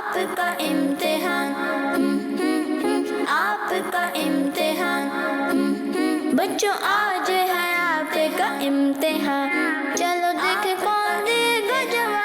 आपका इम्तिहान, आपका इम्तिहान, बच्चों आज है आपका इम्तिहान, चलो देख कौन देगा जवाब।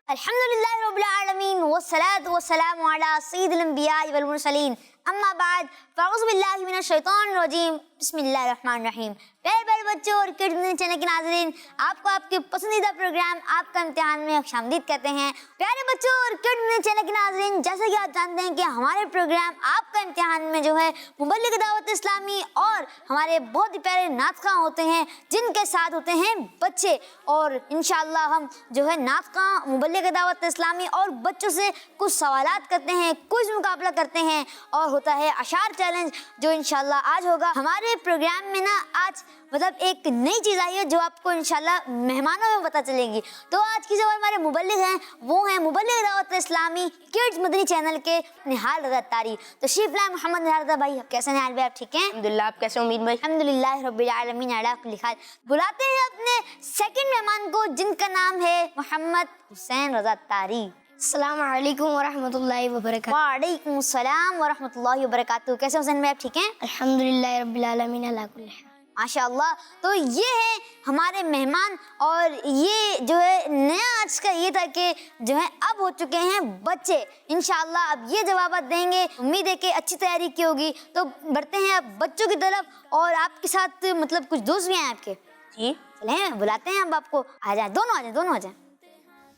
अल्हम्दुलिल्लाह रब्बिल आलमीन वस्सलातु वस्सलामु अला सय्यिदिल अंबिया वल मुरसलीन अम्मा बाद फ़अऊज़ु बिल्लाहि मिनश शैतानिर रजीम बिस्मिल्लाहिर रहमानिर रहीम। प्यारे बच्चों और किड्स चैनल के नाज़रीन, आपको आपके पसंदीदा प्रोग्राम आपका इम्तिहान में खुशामदीद कहते हैं। प्यारे बच्चों और किड्स चैनल के नाज़रीन, जैसे कि आप जानते हैं कि हमारे प्रोग्राम आपका इम्तिहान में जो है मुबल्लिग दावत इस्लामी और हमारे बहुत ही प्यारे नातख़ा होते हैं जिनके साथ होते हैं बच्चे, और इंशाअल्लाह हम जो है नातख़ा मुबल्लिग दावत इस्लामी और बच्चों से कुछ सवालात करते हैं, क्विज़ मुकाबला करते हैं और होता है अशार चैलेंज जो इंशाल्लाह आज होगा। हमारे प्रोग्राम में ना आज मतलब एक नई चीज़ आई है जो आपको इंशाल्लाह मेहमानों में पता चलेगी। तो आज की जो हमारे मुबल्लिग हैं वो हैं मुबल्लिग दावत इस्लामी किड्स मदनी चैनल के निहाल रज़ा तारी। तो शिफला मोहम्मद निहाल रज़ा भाई, कैसे निहाल भाई, आप ठीक हैं? अल्हम्दुलिल्लाह, आप कैसे उम्मीद भाई? अल्हम्दुलिल्लाह रब्बिल आलमीन अला कुल्ली हाल। बुलाते हैं अपने सेकंड मेहमान को जिनका नाम है मोहम्मद हुसैन रज़ा तारी। अस्सलाम वालेकुम वरहमतुल्लाहि वबरकातुहू। वालेकुम सलाम वरहमतुल्लाहि वबरकातुहू। कैसे हुसैन भाई, आप ठीक हैं? अल्हम्दुलिल्लाह रब्बिल आलमीन अला कुल्ली हाल। माशाअल्लाह। तो ये है हमारे मेहमान, और ये जो है नया आज का ये था कि जो है अब हो चुके हैं बच्चे। इंशाअल्लाह अब ये जवाब देंगे, उम्मीद है कि अच्छी तैयारी की होगी। तो बढ़ते हैं अब बच्चों की तरफ, और आपके साथ मतलब कुछ दोस्त भी हैं आपके? जी, चलें बुलाते हैं अब आपको। आ जाए, दोनों आ जाए।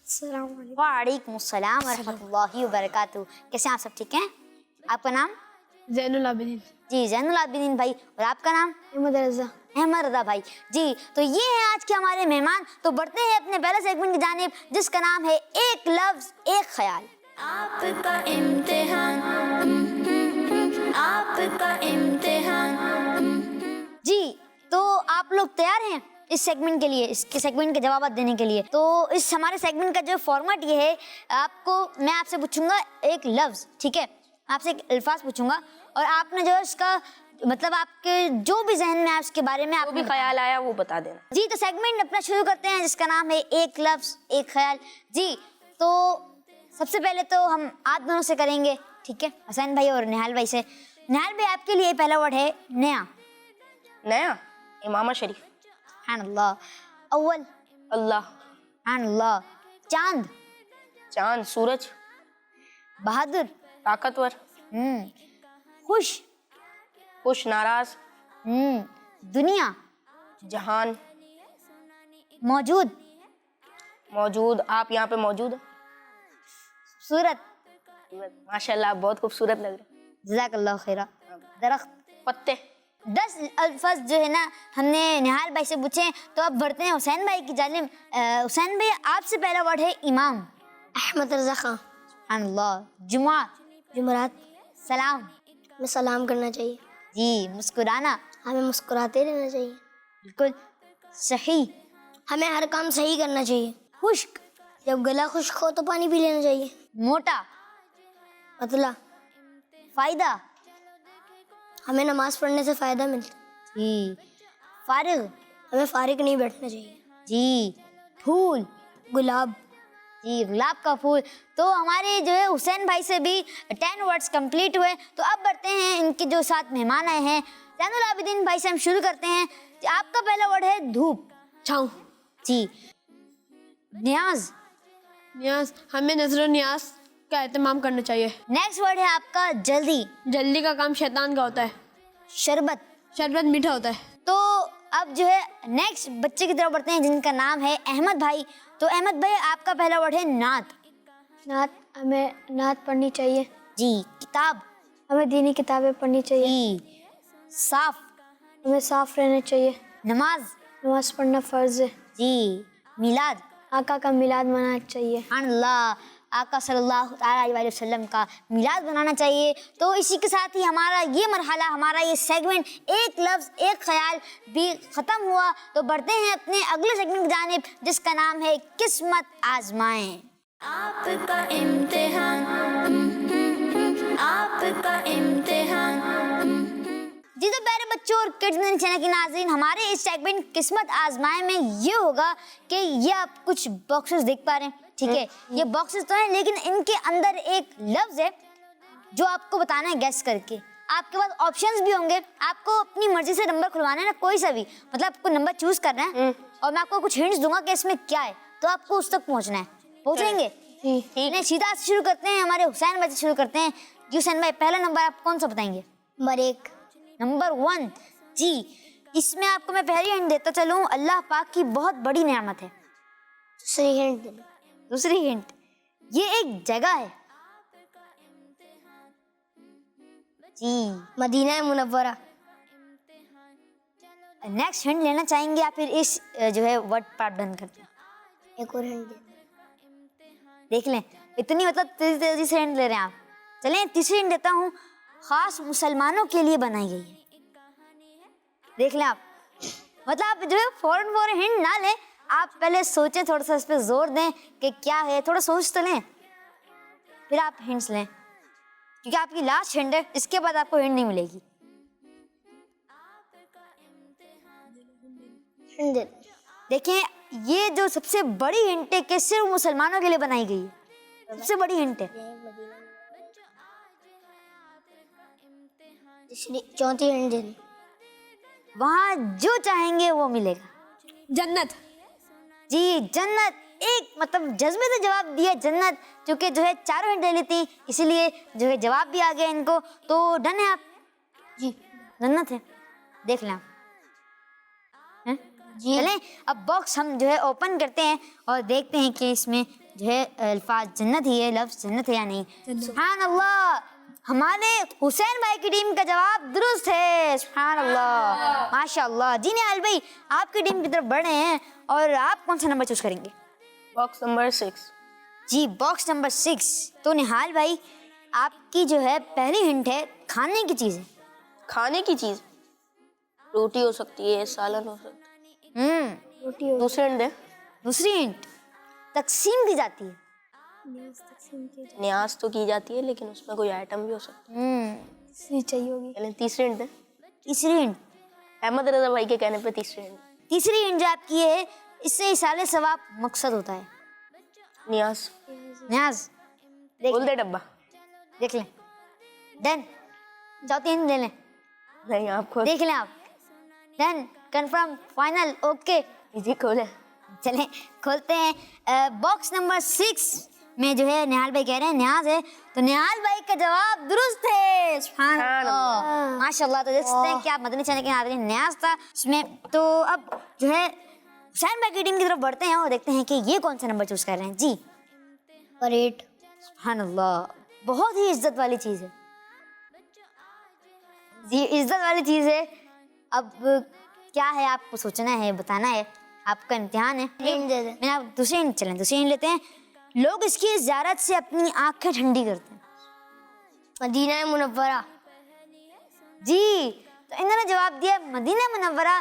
अस्सलाम वालेकुम। वालेकुम सलाम वरहमतुल्लाहि वबरकातुहू। कैसे आप सब ठीक हैं? आपका नाम? ज़ैनुल आबिदीन। जी ज़ैनुल आबिदीन भाई। और आपका नाम? अहमद रज़ा। अहमद रज़ा भाई। जी तो ये हैं आज के हमारे मेहमान। तो बढ़ते हैं अपने पहले सेगमेंट की जानिब जिसका नाम है एक लफ्ज एक ख्याल। आपका इम्तिहान, आपका इम्तिहान। जी तो आप लोग तैयार हैं इस सेगमेंट के लिए, इसके सेगमेंट के जवाब देने के लिए? तो इस हमारे सेगमेंट का जो फॉर्मेट ये है, मैं आपसे पूछूंगा एक लफ्ज, ठीक है? आपसे एक अल्फाज पूछूंगा और आपने जो है इसका मतलब आपके जो भी जहन में है उसके बारे में जो भी ख्याल आया वो बता देना। जी तो सेगमेंट अपना शुरू करते हैं जिसका नाम है एक लफ्ज एक ख्याल। जी तो सबसे पहले तो हम आप दोनों से करेंगे, ठीक है? हुसैन भाई और निहाल भाई से। निहाल भाई, आपके लिए पहला वर्ड है नया। नया, इमाम शरीफ। सुभान अल्लाह। अव्वल। अल्लाह। सुभान अल्लाह। चांद। चांद, सूरज। बहादुर। ताकतवर। खुश। खुश, नाराज। दुनिया। जहान। मौजूद। मौजूद, आप यहाँ पे मौजूद हैं। सूरत। माशाल्लाह, बहुत खूबसूरत लग रहे हैं। जज़ाकल्लाह खैरा। दरख्त। पत्ते। 10 अल्फाज जो है ना हमने निहाल भाई से पूछे। तो अब बढ़ते हैं हुसैन भाई की जानिब। हुसैन भाई, आपसे पहला वर्ड है इमाम। अहमद रज़ा खान। सुभान अल्लाह। जुमा। जुमरात। सलाम। में सलाम करना चाहिए। जी। मुस्कुराना। हमें मुस्कुराते रहना चाहिए। बिल्कुल सही। हमें हर काम सही करना चाहिए। खुश्क। जब गला खुश्क हो तो पानी पी लेना चाहिए। मोटा। पतला। फायदा। हमें नमाज पढ़ने से फ़ायदा मिलता है। जी। फारिग। हमें फारिग नहीं बैठना चाहिए। जी। फूल। गुलाब। जी, गुलाब का फूल। तो हमारे जो है हुसैन भाई से भी 10 वर्ड्स कंप्लीट हुए। तो अब बढ़ते हैं इनके जो साथ मेहमान आए हैं। ज़ैनुल आबिदीन भाई से हम शुरू करते हैं। आपका पहला वर्ड है धूप। छाँव। जी। न्याज। न्याज, हमें नजर न्याज का एहतमाम करना चाहिए। नेक्स्ट वर्ड है आपका जल्दी। जल्दी का काम शैतान का होता है। शरबत। शरबत मीठा होता है। तो अब जो है नेक्स्ट बच्चे की तरफ बढ़ते हैं जिनका नाम है अहमद भाई। तो अहमद भाई, आपका पहला वर्ड है नात। नात, हमें नात पढ़नी चाहिए। जी। किताब। हमें दीनी किताबें पढ़नी चाहिए। जी। साफ। हमें साफ रहना चाहिए। नमाज। नमाज पढ़ना फ़र्ज़ है। जी। मिलाद। आका का मिलाद मनाना चाहिए। अल्लाह, आका सल्लल्लाहु अलैहि वसल्लम का मिलाद बनाना चाहिए। तो इसी के साथ ही हमारा ये मरहला, हमारा ये सेगमेंट एक लफ्ज़ एक ख्याल भी ख़त्म हुआ। तो बढ़ते हैं अपने अगले सेगमेंट की जानिब जिसका नाम है किस्मत आजमाएं। आपका इम्तिहान, आपका इम्तिहान। जी तो प्यारे बच्चों और किड्स चैनल की नाज़रीन, हमारे इस सेगमेंट किस्मत आजमाएं में ये होगा कि ये आप कुछ बॉक्सेस देख पा रहे हैं, ठीक है, ये बॉक्सेस तो हैं लेकिन इनके अंदर एक लफ्ज है जो आपको बताना है गैस करके। आपके पास ऑप्शंस भी होंगे, आपको अपनी मर्जी से नंबर खुलवाना है ना, कोई सा भी, मतलब आपको नंबर चूज करना है और मैं आपको कुछ हिंट्स दूंगा कि इसमें क्या है, तो आपको उस तक पहुंचना है। पहुंचेंगे? ठीक है, सीधा से शुरू करते हैं, हमारे हुसैन भाई से शुरू करते हैं। जी हुसैन भाई, पहला नंबर आप कौन सा बताएंगे? नंबर 1। नंबर 1। जी, इसमें आपको मैं पहली हिंट देता चलूं, अल्लाह पाक की बहुत बड़ी नेमत है। दूसरी हिंट दे दो। दूसरी हिंट, ये एक जगह है। जी, मदीना मुनव्वरा। नेक्स्ट हिंट लेना चाहेंगे या फिर इस जो है वर्ड पार्ट डन करते हैं? एक और हिंट दे दो। देख लें, इतनी मतलब तेजी से हिंट ले रहे हैं आप। चलें, तीसरी हिंट देता हूँ, खास मुसलमानों के लिए बनाई गई है। देख लें आप, मतलब आप जो है फौरन हिंट ना लें, आप पहले सोचें, थोड़ा सा इस पर जोर दें कि क्या है, थोड़ा सोच तो लें, फिर आप हिंट्स लें, क्योंकि आपकी लास्ट हिंट है, इसके बाद आपको हिंट नहीं मिलेगी। हिंट दे दो। देखिए, ये जो सबसे बड़ी हिंट है कि सिर्फ मुसलमानों के लिए बनाई गई है, सबसे बड़ी हिंट है। चौथी हिंट दे दो। वहां जो चाहेंगे वो मिलेगा। जन्नत। जी, जन्नत। एक मतलब जज्बे से जवाब दिया, जन्नत, क्योंकि जो है चारों हिंट ले लेती, इसीलिए जो है जवाब भी आ गया इनको, तो डन है आप। जी, जन्नत है। देख लें आप। जी, चलें, अब बॉक्स हम जो है ओपन करते हैं और देखते हैं कि इसमें जो है अल्फाज जन्नत ही है, लफ्ज जन्नत है या नहीं। सुभान अल्लाह, हमारे हुसैन भाई की टीम का जवाब दुरुस्त है। सुभान अल्लाह, माशाअल्लाह। जी निहाल भाई, आपकी टीम की तरफ बढ़ रहे हैं और आप कौन सा नंबर चूज करेंगे? Box number 6। जी, बॉक्स नंबर 6। तो निहाल भाई, आपकी जो है पहली हिंट है खाने की चीज है। खाने की चीज, रोटी हो सकती है, सालन हो सकता है। रोटी हो। दूसरी हिंट दे। दूसरी हिंट, तकसीम की जाती है। न्याज तो की जाती है, लेकिन उसमें कोई आइटम भी हो सकता है। चाहिए होगी। चलें, तीसरी हिंट दे। तीसरी हिंट, अहमद रजा भाई के कहने पे तीसरी हिंट। तीसरी हिंट जो आपकी है, इससे इसाले सवाब मकसद होता है। न्याज। न्याज। देख खोल दे डब्बा। देख लें, डन। चौथी हिंट ले लें, नहीं, आप खोल। देख लें आप। Done, confirm, final, okay. जी खोले। चलें, खोलते हैं। बॉक्स नंबर 6 में जो है निहाल भाई कह रहे हैं न्याज है, तो निहाल भाई का जवाब दुरुस्त है। सुभान अल्लाह, माशाल्लाह। तो देख सकते हैं कि आप मदनी चैनल के नाज़रीन, न्याज था इसमें। तो अब जो है हुसैन भाई की टीम की तरफ बढ़ते हैं और देखते हैं कि ये कौन सा नंबर चूज कर रहे हैं। जी, और 8। सुभान अल्लाह, बहुत ही इज्जत वाली चीज है। जी, इज्जत वाली चीज है। अब क्या है, आपको सोचना है, बताना है, आपका इम्तिहान है। हिंट दे दे। मैं आप दूसरी हिंट, चलें दूसरी हिंट लेते हैं। लोग इसकी ज़ियारत से अपनी आंखें ठंडी करते हैं। Medina Munawwara. जी, तो इन्होंने जवाब दिया मदीना मुनव्वरा,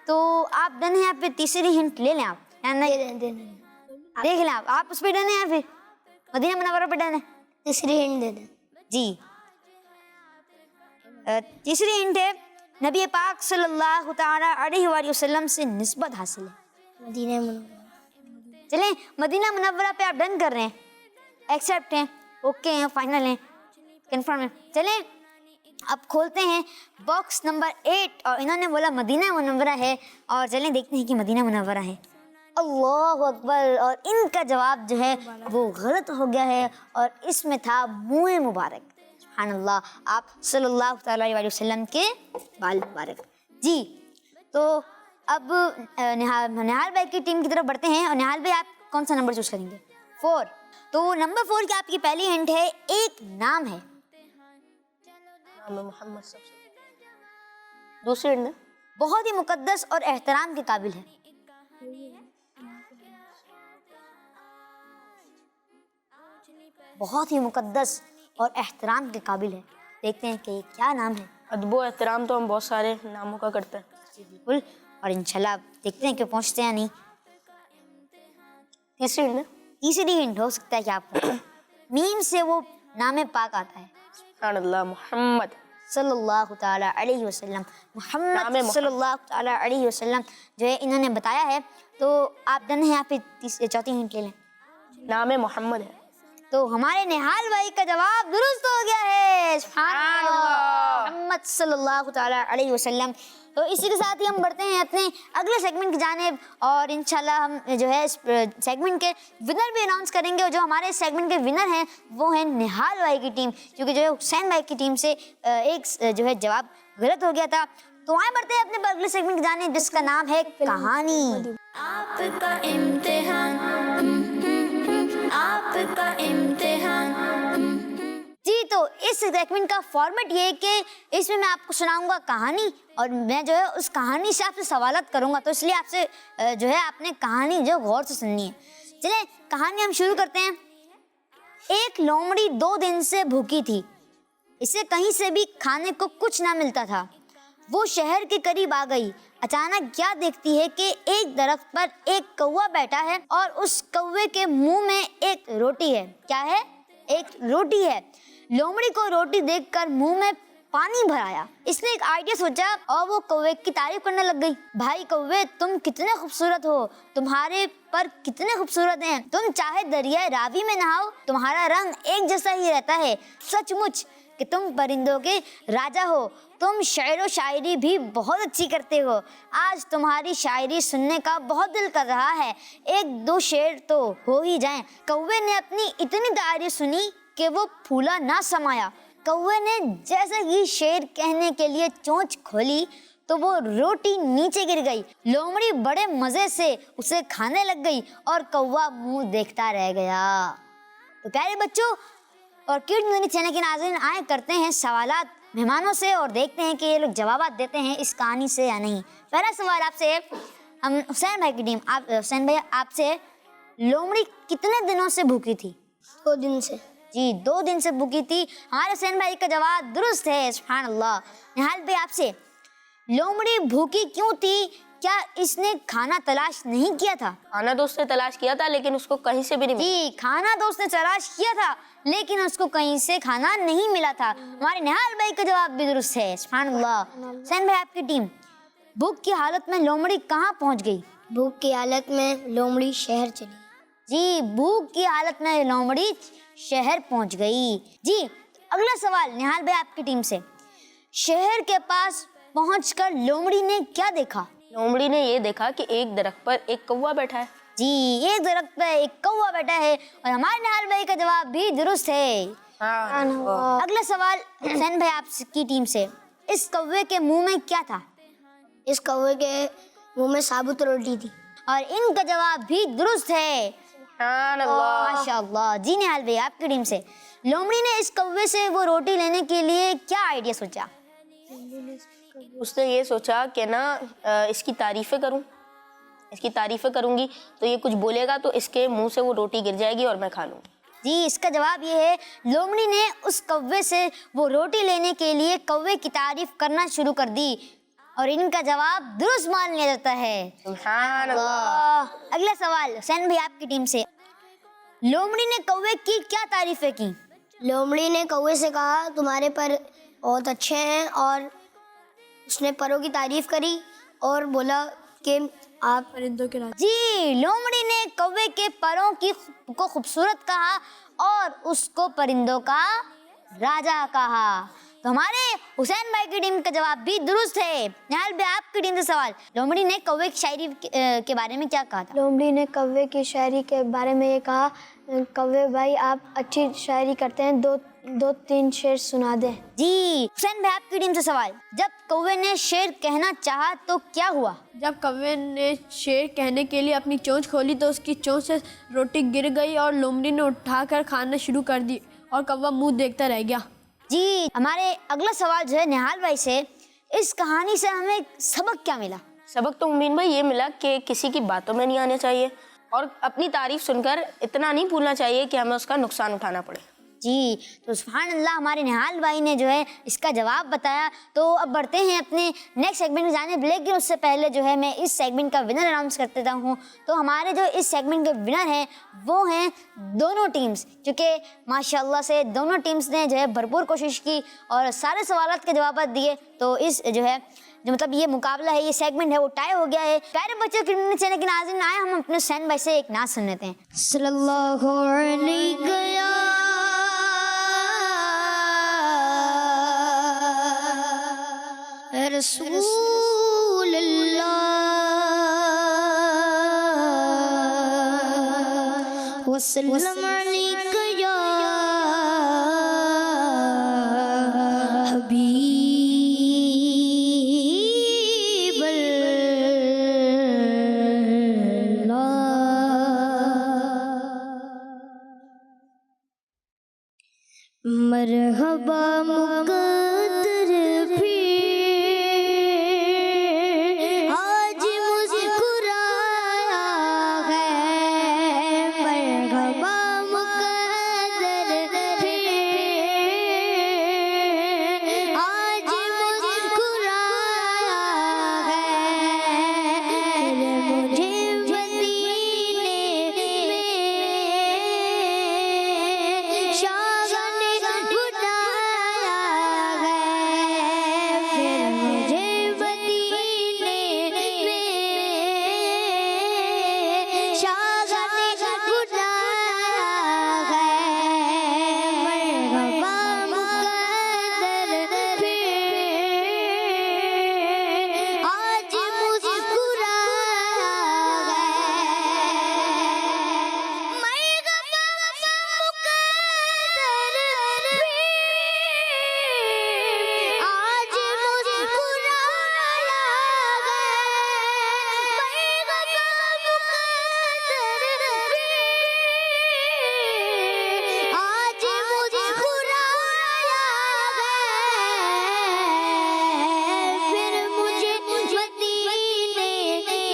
तो आप डन है। आप फिर तीसरी हिंट ले लें आप, या नहीं? दे। देख लें आप उस पर डन है या फिर मदीना मुनव्वरा पे डन है? तीसरी हिंट दे दे। जी, तीसरी हिंट है नबी पाक सल्लल्लाहु ताला अलैहि वसल्लम से निस्बत हासिल है। Medina Munawwara. चलें, मदीना मुनव्वरा पे आप डन कर रहे हैं, एक्सेप्ट हैं, ओके हैं, फाइनल हैं, कंफर्म है। चलें, अब खोलते हैं बॉक्स नंबर 8 और इन्होंने बोला मदीना मुनव्वरा है, और चलें देखते हैं कि मदीना मुनव्वरा है। अल्लाहु अकबर, और इनका जवाब जो है वो गलत हो गया है और इसमें था मुँह मुबारक। सुभान अल्लाह, आप सल्लल्लाहु अलैहि वसल्लम के बाल मुबारक। जी, तो अब निहाल भाई की टीम की तरफ बढ़ते हैं और निहाल भाई आप कौन सा नंबर चूज करेंगे? 4। तो नंबर 4 की आपकी पहली हिंट है, एक नाम है। नाम है मोहम्मद सबसे। दूसरी हिंट दे। बहुत ही मुकद्दस और एहतराम के काबिल है। बहुत ही मुकद्दस और एहतराम के काबिल है। देखते हैं कि क्या नाम है। अदबो एहतराम तो हम बहुत सारे नामों का करते हैं। जी बिल्कुल, और इंशाल्लाह देखते हैं कि पहुंचते हैं नहीं। तीसरी हिंट दे। तीसरी हिंट हो सकता है कि आपको मीम से वो नाम पाक आता है। सुभान अल्लाह, मोहम्मद सल्लल्लाहु ताला अलैहि वसल्लम, मोहम्मद सल्लल्लाहु ताला अलैहि वसल्लम जो है इन्होंने बताया है। तो आप डन है, यहाँ पे चौथी हिंट ले लें। नाम है मोहम्मद है। तो हमारे निहाल भाई का जवाब दुरुस्त हो गया है। सुभान अल्लाह, मोहम्मद सल्लल्लाहु ताला अलैहि वसल्लम। तो इसी के साथ ही हम बढ़ते हैं अपने अगले सेगमेंट की जानिब और इंशाल्लाह हम जो है इस सेगमेंट के विनर भी अनाउंस करेंगे। और जो हमारे सेगमेंट के विनर हैं वो है निहाल भाई की टीम, क्योंकि जो है हुसैन भाई की टीम से एक जो है जवाब गलत हो गया था। तो आए बढ़ते हैं अपने अगले सेगमेंट की जानिब जिसका नाम है कहानी। आपका इम्तिहान, आपका इम्तिहान। जी, तो इस सेगमेंट का फॉर्मेट ये है कि इसमें मैं आपको सुनाऊंगा कहानी और मैं जो है उस कहानी से आपसे सवालत करूंगा। तो इसलिए आपसे जो है आपने कहानी जो गौर से सुननी है। चलिए कहानी हम शुरू करते हैं। एक लोमड़ी 2 दिन से भूखी थी। इसे कहीं से भी खाने को कुछ ना मिलता था। वो शहर के करीब आ गई। अचानक क्या देखती है कि एक दरख्त पर एक कौवा बैठा है और उस कौवे के मुंह में एक रोटी है। क्या है? एक रोटी है। लोमड़ी को रोटी देखकर मुंह में पानी भर आया। इसने एक आइडिया सोचा और वो कौवे की तारीफ करने लग गई। भाई कौवे, तुम कितने खूबसूरत हो, तुम्हारे पर कितने खूबसूरत हैं। तुम चाहे दरिया रावी में नहाओ, तुम्हारा रंग एक जैसा ही रहता है। सचमुच कि तुम परिंदों के राजा हो। तुम शायरो शायरी भी बहुत अच्छी करते हो। आज तुम्हारी शायरी सुनने का बहुत दिल कर रहा है। 1-2 शेर तो हो ही जाएं। कौवे ने अपनी इतनी तारीफ सुनी कि वो फूला ना समाया। कौवे ने जैसे ही शेर कहने के लिए चोंच खोली तो वो रोटी नीचे गिर गई। लोमड़ी बड़े मजे से उसे खाने लग गई और कौवा मुंह देखता रह गया। तो प्यारे बच्चों और किड दुनिया चैनल के नाज़रीन, आए करते हैं सवालात मेहमानों से और देखते हैं कि ये लोग जवाब देते हैं इस कहानी से या नहीं। पहला सवाल आपसे, हम हुसैन भाई की टीम, आप हुसैन भाई आपसे, लोमड़ी कितने दिनों से भूखी थी? 2 दिन से। जी, 2 दिन से भूखी थी। हमारे हुसैन भाई का जवाब दुरुस्त है। सुभान अल्लाह। निहाल भाई आपसे, लोमड़ी भूखी क्यों थी? क्या इसने खाना तलाश नहीं किया था? खाना दोस्त ने तलाश किया था लेकिन उसको कहीं से भी नहीं मिला। जी, खाना दोस्त ने तलाश किया था लेकिन उसको कहीं से खाना नहीं मिला था। हमारे निहाल भाई का जवाब भी दुरुस्त है। सुभान अल्लाह। हुसैन भाई आपकी टीम, भूख की हालत में लोमड़ी कहाँ पहुँच गई? भूख की हालत में लोमड़ी शहर चली। जी, भूख की हालत में लोमड़ी शहर पहुँच गई। जी, अगला सवाल निहाल भाई आपकी टीम से, शहर के पास पहुंचकर लोमड़ी ने क्या देखा? लोमड़ी ने ये देखा कि एक दरख्त पर एक कौवा बैठा है। जी, एक दरख्त पर एक कौवा बैठा है और हमारे निहाल भाई का जवाब भी दुरुस्त है। अगला सवाल हुसैन भाई आपकी टीम से, इस कौवे के मुंह में क्या था? इस कौवे के मुंह में साबुत रोटी थी और इनका जवाब भी दुरुस्त है। माशाअल्लाह। जी निहाल भाई आपकी टीम से, लोमड़ी ने इस कौवे से वो रोटी लेने के लिए क्या आइडिया सोचा? उसने ये सोचा कि ना इसकी तारीफें करूं, इसकी तारीफें करूंगी तो ये कुछ बोलेगा तो इसके मुंह से वो रोटी गिर जाएगी और मैं खा लूंगी। जी, इसका जवाब ये है, लोमड़ी ने उस कौवे से वो रोटी लेने के लिए कौवे की तारीफ करना शुरू कर दी और इनका जवाब दुरुस्त मान लिया जाता है। सुभान अल्लाह। अगला सवाल हुसैन भाई आपकी टीम से, लोमड़ी ने कौवे की क्या तारीफें की? लोमड़ी ने कौवे से कहा तुम्हारे पर बहुत अच्छे हैं और उसने परों की तारीफ करी और बोला कि आप परिंदों के राजा। जी, लोमड़ी ने कौवे के परों को खूबसूरत कहा और उसको परिंदों का राजा कहा। तो हमारे हुसैन भाई की टीम का जवाब भी दुरुस्त है। निहाल भाई आपकी टीम से सवाल, लोमड़ी ने कौवे की शायरी के बारे में क्या कहा था? लोमड़ी ने कौवे की शायरी के बारे में ये कहा, कौवे भाई आप अच्छी शायरी करते हैं, 2-3 शेर सुना दें। जी, हुसैन भाई आपकी टीम से सवाल, जब कौवे ने शेर कहना चाहा तो क्या हुआ? जब कौवे ने शेर कहने के लिए अपनी चोंच खोली तो उसकी चोंच से रोटी गिर गई और लोमड़ी ने उठाकर खाना शुरू कर दी और कौवा मुंह देखता रह गया। जी, हमारे अगला सवाल जो है निहाल भाई से, इस कहानी से हमें सबक क्या मिला? सबक तो उम्मीद भाई ये मिला कि किसी की बातों में नहीं आने चाहिए और अपनी तारीफ सुनकर इतना नहीं भूलना चाहिए कि हमें उसका नुकसान उठाना पड़े। जी, तो सुभान अल्लाह, हमारे निहाल भाई ने जो है इसका जवाब बताया। तो अब बढ़ते हैं अपने नेक्स्ट सेगमेंट में जाने, लेकिन उससे पहले जो है मैं इस सेगमेंट का विनर अनाउंस कर देता हूँ। तो हमारे जो इस सेगमेंट के विनर हैं वो हैं दोनों टीम्स, क्योंकि माशाल्लाह से दोनों टीम्स ने जो है भरपूर कोशिश की और सारे सवालों के जवाब दिए। तो इस जो है जो मतलब ये मुकाबला है, ये सेगमेंट है, वो टाई हो गया है। प्यारे बच्चों, क्रिकेट चैनल के नाज़रीन, आए हम अपने हुसैन भाई से एक नात सुन लेते हैं। सल्लल्लाहु अलैहि या रसूल अल्लाह वसल्लम अलैका या हबीब अल्लाह। मरहबा मुक़द्दर फिर आज मुस्कुराया है। मरहबा मुक़द्दर फिर आज मुस्कुराया है। फिर मुझे मदीने में शागन बुलाया है। फिर मुझे मदीने में शागन बुलाया है। मरहबा मुक़द्दर फिर आज मुस्कुराया है। मरहबा मुक़द्दर आज मुस्कुराया है। फिर मुझे मदीने में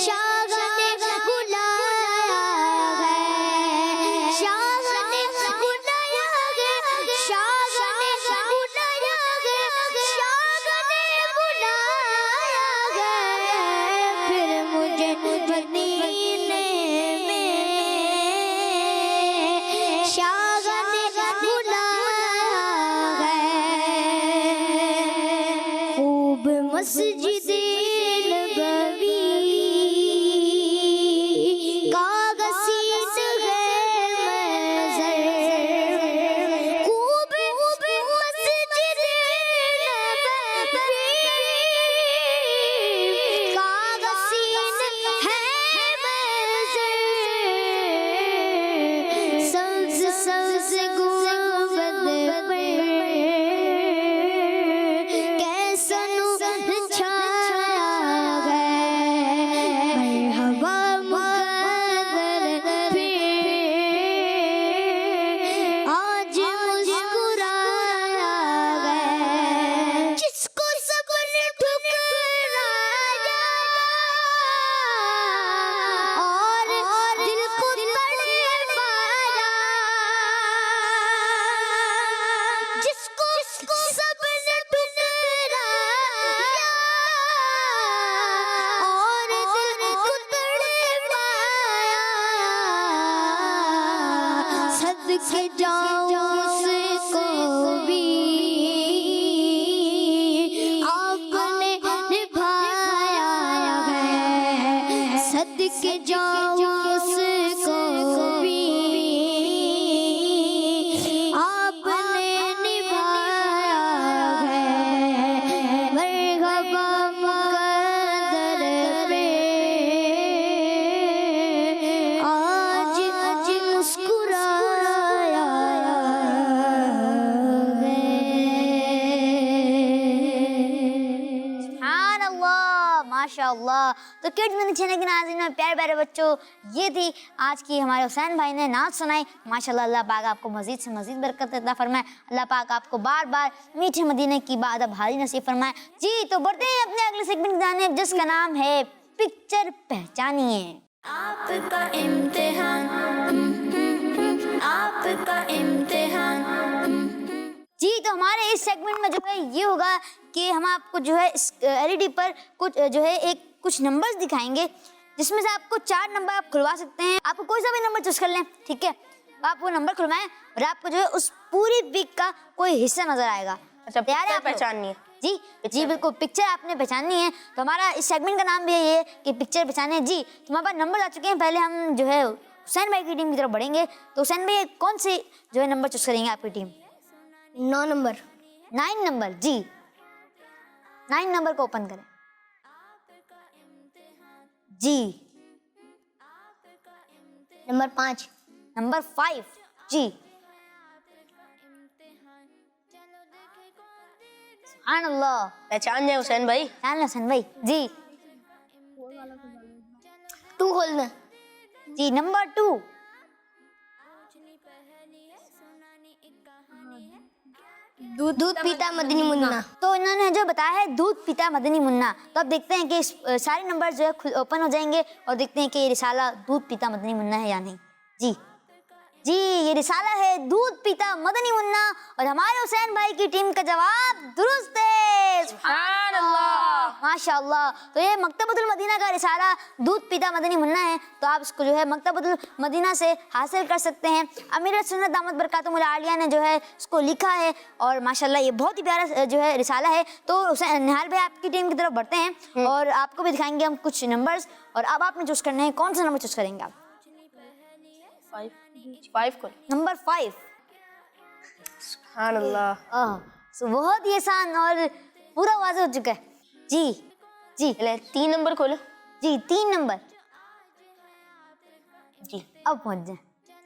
शागन बुलाया है। शागन बुलाया है। शागन बुलाया है। शागन बुलाया है। फिर मुझे मदीने में शागन बुलाया है। खूब मस्जिदे नबवी का गसीस है मंज़र। खूब मस्जिदे नबवी का गसीस है मंज़र। सब्ज़ सब्ज़ गुंबद पर कैसा नूर छाया है। मरहबा मुक़द्दर फिर आज मुस्कुराया है। जिसको सबने ठुकराया और दिल को तड़पाया। जिसको सबने ठुकराया और दिल को तड़पाया। सदके जाऊं उसको भी आपने निभाया है। सदके जाऊं उसको भी आपने निभाया है। मरहबा मुक़द्दर फिर आज मुस्कुराया है। सुभान अल्लाह, माशाअल्लाह। तो किड्स मिनी चैनल के नाज़रीन में प्यारे प्यारे बच्चों, ये थी आज की हमारे हुसैन भाई ने नात सुनाई। माशाअल्लाह, अल्लाह पाक आपको मज़ीद से मज़ीद बरकत अता फरमाए। अल्लाह पाक आपको बार बार मीठे मदीने की इबादत भारी नसीब फरमाए। जी, तो बढ़ते हैं अपने अगले सेगमेंट की जानिब, जिसका नाम है पिक्चर पहचानिए। आपका इम्तिहान, आपका इम्तिहान। जी, तो हमारे इस सेगमेंट में जो है ये होगा कि हम आपको जो है इस एलईडी पर कुछ जो है कुछ नंबर्स दिखाएंगे, जिसमें से आपको 4 नंबर आप खुलवा सकते हैं। आपको कोई सा भी नंबर चूज कर लें, ठीक है। आप वो नंबर खुलवाएं और आपको जो है उस पूरी पिक का कोई हिस्सा नजर आएगा। अच्छा, तैयार है पिक्चर आप लोग? पहचाननी है। जी जी बिल्कुल, पिक्चर आपने पहचाननी है। तो हमारा इस सेगमेंट का नाम भी है ये कि पिक्चर पहचाने हैं। जी, तो हमारे पास नंबर आ चुके हैं। पहले हम जो है हुसैन भाई की टीम की तरफ बढ़ेंगे। तो हुसैन भाई कौन से जो है नंबर चूज करेंगे आपकी टीम? 9 नंबर। 9 नंबर। जी, 9 नंबर को ओपन करें। जी, नंबर 5। नंबर 5। जी, सुभान अल्लाह, पहचान जाए हुसैन भाई। जान हुसैन भाई। जी 2 खोलना। जी, नंबर 2। दूध पीता मदनी मुन्ना। तो इन्होंने जो बताया है दूध पीता मदनी मुन्ना, तो अब देखते हैं कि सारे नंबर जो है ओपन हो जाएंगे और देखते हैं कि ये रिसाला दूध पीता मदनी मुन्ना है या नहीं। जी जी, ये रिसाला है दूध पीता मदनी मुन्ना और हमारे हुसैन भाई की टीम का जवाब दुरुस्त है। सुभान अल्लाह। माशाअल्लाह। तो ये मकतबतुल मदीना का रिसाला दूध पीता मदनी मुन्ना है। तो आप इसको जो है मकतबतुल मदीना से हासिल कर सकते हैं। अमीर सुन्नत दामत बरकातुहुल आलिया ने जो है इसको लिखा है और माशाअल्लाह ये बहुत ही प्यारा जो है रिसाला है। तो हुसैन निहाल भाई आपकी टीम की तरफ बढ़ते हैं और आपको भी दिखाएंगे हम कुछ नंबर्स और अब आपने चूज करने हैं। कौन सा नंबर चूज करेंगे आप? 5 खोल। नंबर 5। सुभान अल्लाह। बहुत ही आसान और पूरा वाज़ेह हो चुका है। जी जी, पहले 3 नंबर खोलो। जी 3 नंबर। जी, अब पहुंच जाए।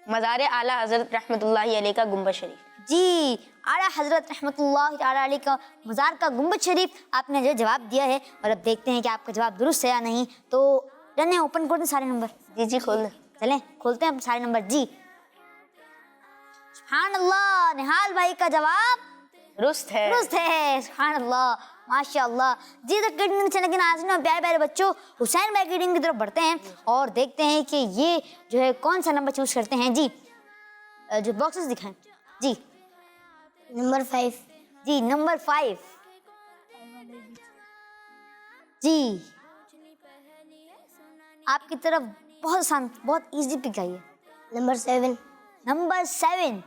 मज़ार आला हज़रत रहमतुल्लाहि अलैह का गुंबद शरीफ। जी, आला हज़रत रहमतुल्लाहि ताला अलैह का मज़ार का गुंबद शरीफ आपने जो जवाब दिया है और अब देखते हैं कि आपका जवाब दुरुस्त है या नहीं। तो रन ओपन कर दें सारे नंबर। जी जी, खोल दे। चलें खोलते हैं सारे नंबर। जी, सुभान अल्लाह, निहाल भाई का जवाब दुरुस्त है। दुरुस्त है। सुभान अल्लाह, माशाअल्लाह। जी, तो किडनी चैनल के नाज़रीन और प्यारे प्यारे बच्चों, हुसैन भाई की टीम की तरफ बढ़ते हैं और देखते हैं कि ये जो है कौन सा नंबर चूज करते हैं। जी, जो बॉक्सेस दिखाएं। जी, नंबर 5। जी नंबर 5। जी, आपकी तरफ बहुत आसान, बहुत इजी पिक आई है। नंबर 7। नंबर 7।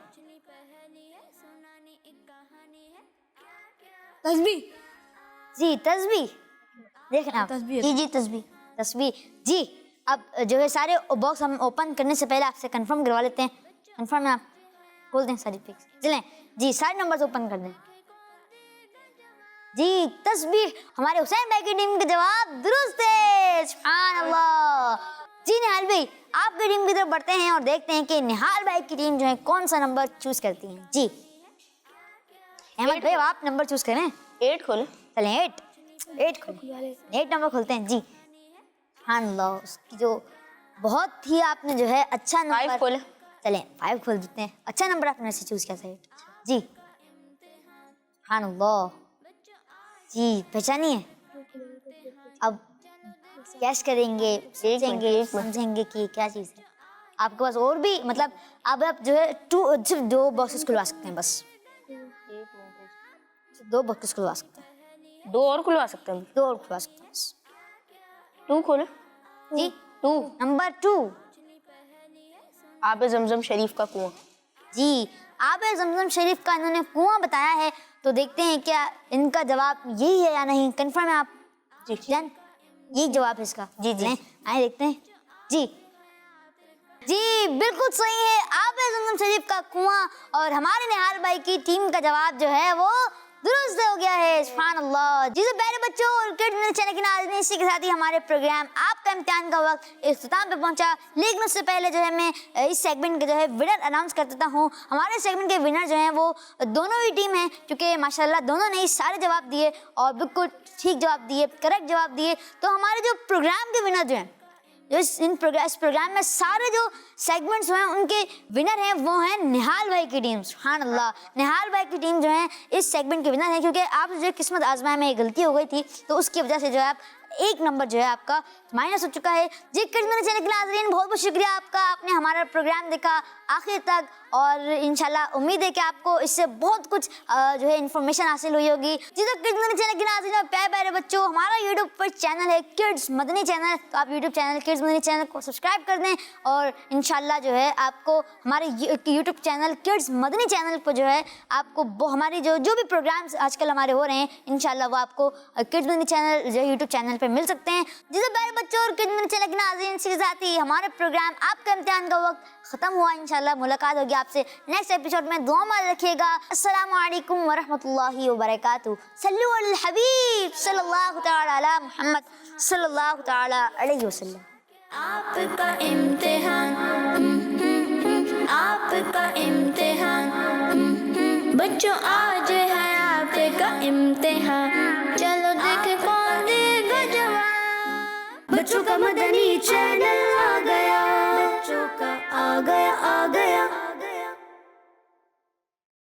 तस्बीह। जी, तस्बीह। देखना आप। तस्बीह। जी जी तस्बीह। तस्बीह। जी, अब जो है सारे बॉक्स हम ओपन करने से पहले आपसे कंफर्म करवा लेते हैं। कंफर्म है आप? खोल दें सारी पिक्स। चलें जी, सारे नंबर्स ओपन कर दें। जी, तस्बीह। हमारे हुसैन भाई की टीम का जवाब दुरुस्त है। सुभान अल्लाह। जी निहाल भाई, आपकी टीम की तरफ बढ़ते हैं और देखते हैं कि निहाल भाई की टीम जो है कौन सा नंबर चूज करती है। जी, अहमद भाई आप नंबर चूज करें। 8 खोलो। चलें 8 खोलें। 8 नंबर खोलते हैं। जी, सुभान अल्लाह, उसकी जो बहुत ही आपने जो है अच्छा 5 नंबर। खोले। चलें 5 खोल देते हैं। अच्छा नंबर आपने से चूज किया था 8। जी, सुभान अल्लाह। जी, पहचानिए। अब कैश करेंगे, सोचेंगे, समझेंगे कि क्या चीज़ है। आपके पास और भी मतलब अब आप जो है सिर्फ 2 बॉक्सेस खुलवा सकते हैं बस। 2 बॉक्सेस खुलवा सकते हैं। 2 और खुलवा सकते हैं। 2 और खुलवा सकते हैं बस। 2 खोलो। जी, 2 नंबर 2। आबे जमजम शरीफ का कुआं। जी, आबे जमजम शरीफ का इन्होंने कुआं बताया है। तो देखते हैं क्या इनका जवाब यही है या नहीं। कंफर्म है आप? जी जान यही जवाब है इसका। जी जी। आए देखते हैं। जी जी, बिल्कुल सही है, आबे जमजम शरीफ का कुआं। और हमारे निहाल भाई की टीम का जवाब जो है वो दुरुस्त हो गया है। सुभान अल्लाह। जी, तो प्यारे बच्चों और किड्स चैनल के नाज़रीन, इसी के साथ ही हमारे प्रोग्राम आपका इम्तिहान का वक्त इख्तिताम पे पहुंचा। लेकिन उससे पहले जो है मैं इस सेगमेंट के जो है विनर अनाउंस कर देता हूं। हमारे सेगमेंट के विनर जो हैं वो दोनों ही टीम हैं, क्योंकि माशाल्लाह दोनों ने ही सारे जवाब दिए और बिल्कुल ठीक जवाब दिए, करेक्ट जवाब दिए। तो हमारे जो प्रोग्राम के विनर जो हैं, जो इस प्रोग्राम में सारे जो सेगमेंट्स हैं उनके विनर हैं वो हैं निहाल भाई की टीम। सुभान अल्लाह, निहाल भाई की टीम जो है इस सेगमेंट के विनर हैं, क्योंकि आप जो किस्मत आजमाए में गलती हो गई थी तो उसकी वजह से जो है आप 1 नंबर जो है आपका माइनस हो चुका है। जी किड्स मनी चैनल के नाज़रीन, बहुत बहुत शुक्रिया आपका, आपने हमारा प्रोग्राम देखा आखिर तक और इंशाल्लाह उम्मीद है कि आपको इससे बहुत कुछ जो है इन्फॉर्मेशन हासिल हुई होगी। जी तो किड्स मनी चैनल के नाज़रीन और प्यारे प्यारे बच्चों, हमारा यूट्यूब पर चैनल है किड्स मदनी चैनल, तो आप YouTube channel kids Madani channel को सब्सक्राइब कर दें और इंशाल्लाह जो है आपको हमारे YouTube channel kids Madani channel पर जो है आपको हमारी जो भी प्रोग्राम्स आजकल हमारे हो रहे हैं इंशाल्लाह वो आपको किड्स मदनी चैनल जो यूट्यूब चैनल पर मिल सकते हैं। जी तो प्यारे बच्चों और किड्स मदनी चैनल के नाज़रीन, इसके साथ ही हमारा प्रोग्राम आपका इम्तिहान का वक्त ख़त्म हुआ। इंशाल्लाह मुलाकात होगी आपसे नेक्स्ट एपिसोड में। दुआ में रखिएगा। अस्सलामु अलैकुम व रहमतुल्लाहि व बरकातुहू। सल्लु अलल हबीब सल्लल्लाहु तआला अला मुहम्मद सल्लल्लाहु तआला अलैहि वसल्लम। आपका इम्तिहान, आपका इम्तिहान, बच्चों आज